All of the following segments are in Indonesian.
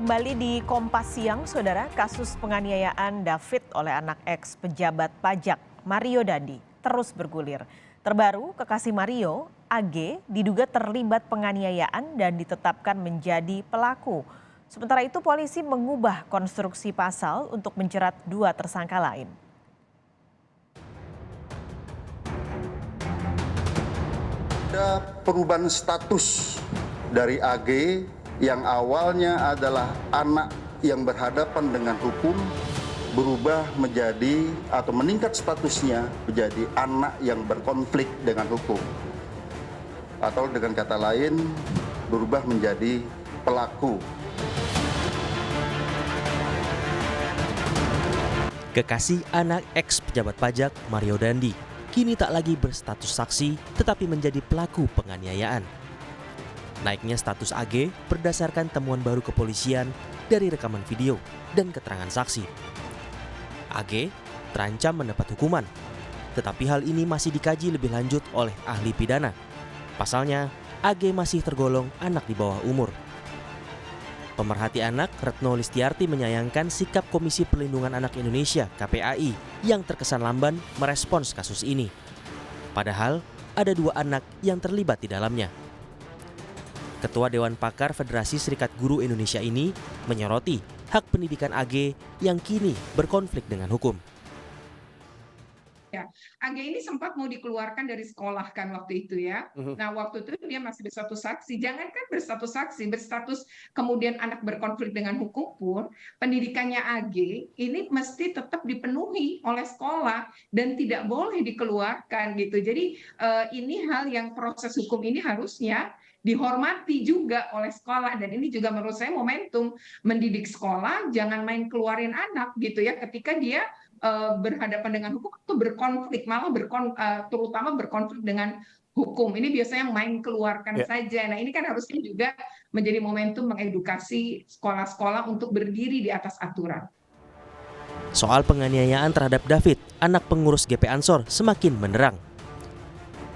Kembali di Kompas Siang, Saudara, kasus penganiayaan David oleh anak ex pejabat pajak Mario Dandi terus bergulir. Terbaru, kekasih Mario, AG, diduga terlibat penganiayaan dan ditetapkan menjadi pelaku. Sementara itu, polisi mengubah konstruksi pasal untuk menjerat dua tersangka lain. Ada perubahan status dari AG yang awalnya adalah anak yang berhadapan dengan hukum berubah menjadi atau meningkat statusnya menjadi anak yang berkonflik dengan hukum. Atau dengan kata lain berubah menjadi pelaku. Kekasih anak ex pejabat pajak Mario Dandi kini tak lagi berstatus saksi tetapi menjadi pelaku penganiayaan. Naiknya status AG berdasarkan temuan baru kepolisian dari rekaman video dan keterangan saksi. AG terancam mendapat hukuman, tetapi hal ini masih dikaji lebih lanjut oleh ahli pidana. Pasalnya, AG masih tergolong anak di bawah umur. Pemerhati anak Retno Listiarti menyayangkan sikap Komisi Perlindungan Anak Indonesia (KPAI) yang terkesan lamban merespons kasus ini. Padahal ada dua anak yang terlibat di dalamnya. Ketua Dewan Pakar Federasi Serikat Guru Indonesia ini menyoroti hak pendidikan AG yang kini berkonflik dengan hukum. Ya, AG ini sempat mau dikeluarkan dari sekolah kan waktu itu ya. Nah waktu itu dia masih berstatus saksi. Jangankan berstatus saksi, berstatus kemudian anak berkonflik dengan hukum pun, pendidikannya AG ini mesti tetap dipenuhi oleh sekolah dan tidak boleh dikeluarkan gitu. Jadi ini hal yang proses hukum ini harusnya dihormati juga oleh sekolah, dan ini juga menurut saya momentum mendidik sekolah, jangan main keluarin anak gitu ya ketika dia berhadapan dengan hukum atau berkonflik, malah terutama berkonflik dengan hukum. Ini biasanya main keluarkan saja. Nah ini kan harusnya juga menjadi momentum mengedukasi sekolah-sekolah untuk berdiri di atas aturan. Soal penganiayaan terhadap David, anak pengurus GP Ansor, semakin menerang.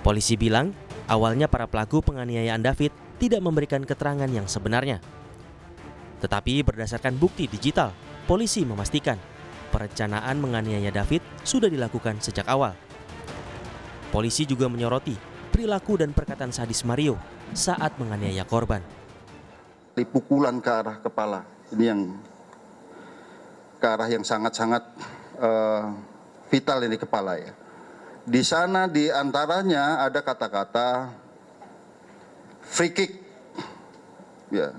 Polisi bilang, awalnya para pelaku penganiayaan David tidak memberikan keterangan yang sebenarnya. Tetapi berdasarkan bukti digital, polisi memastikan perencanaan menganiaya David sudah dilakukan sejak awal. Polisi juga menyoroti perilaku dan perkataan sadis Mario saat menganiaya korban. Pukulan ke arah kepala, ini yang ke arah yang sangat-sangat vital ini kepala ya. Di sana di antaranya ada kata-kata free kick, ya,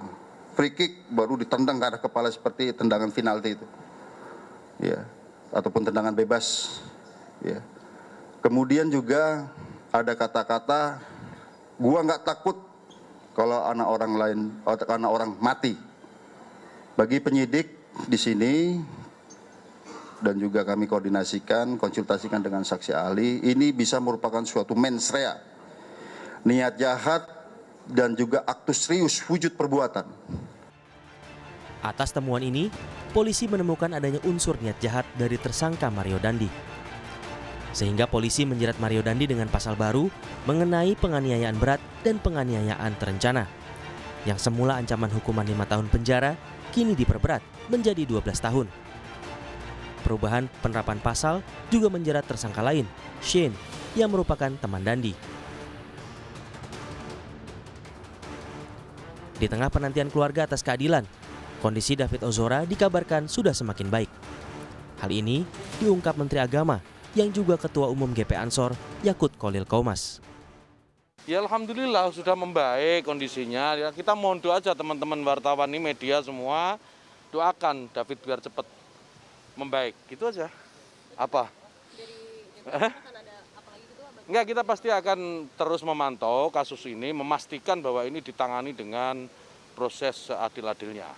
free kick baru ditendang ke arah kepala seperti tendangan penalti itu, ya, ataupun tendangan bebas, ya. Kemudian juga ada kata-kata, gua nggak takut kalau anak orang lain, anak orang mati. Bagi penyidik di sini dan juga kami konsultasikan dengan saksi ahli, ini bisa merupakan suatu mens rea, niat jahat dan juga aktus serius wujud perbuatan. Atas temuan ini, polisi menemukan adanya unsur niat jahat dari tersangka Mario Dandi. Sehingga polisi menjerat Mario Dandi dengan pasal baru mengenai penganiayaan berat dan penganiayaan terencana. Yang semula ancaman hukuman 5 tahun penjara, kini diperberat menjadi 12 tahun. Perubahan penerapan pasal juga menjerat tersangka lain, Shane, yang merupakan teman Dandi. Di tengah penantian keluarga atas keadilan, kondisi David Ozora dikabarkan sudah semakin baik. Hal ini diungkap Menteri Agama yang juga Ketua Umum GP Ansor, Yakut Kholil Qomas. Ya alhamdulillah sudah membaik kondisinya. Ya, kita mohon doa aja teman-teman wartawan ini, media semua, doakan David biar cepat membaik. Gitu aja. Apa? Enggak, kita pasti akan terus memantau kasus ini, memastikan bahwa ini ditangani dengan proses seadil-adilnya.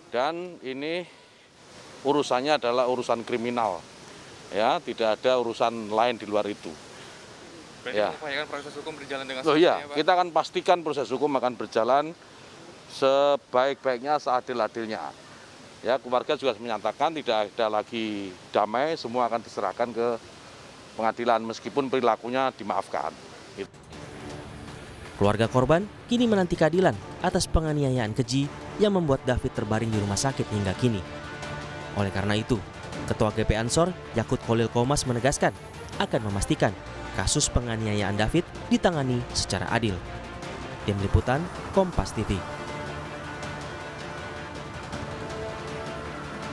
Dan ini urusannya adalah urusan kriminal, ya, tidak ada urusan lain di luar itu. Berarti ya. mengupayakan proses hukum berjalan dengan ya, ya, Pak? kita akan pastikan proses hukum akan berjalan sebaik-baiknya, seadil-adilnya. Ya, keluarga juga menyatakan tidak ada lagi damai, semua akan diserahkan ke pengadilan meskipun perilakunya dimaafkan. Keluarga korban kini menanti keadilan atas penganiayaan keji yang membuat David terbaring di rumah sakit hingga kini. Oleh karena itu, Ketua GP Ansor, Yakut Khalil Qomas menegaskan akan memastikan kasus penganiayaan David ditangani secara adil. Tim Liputan, Kompas TV.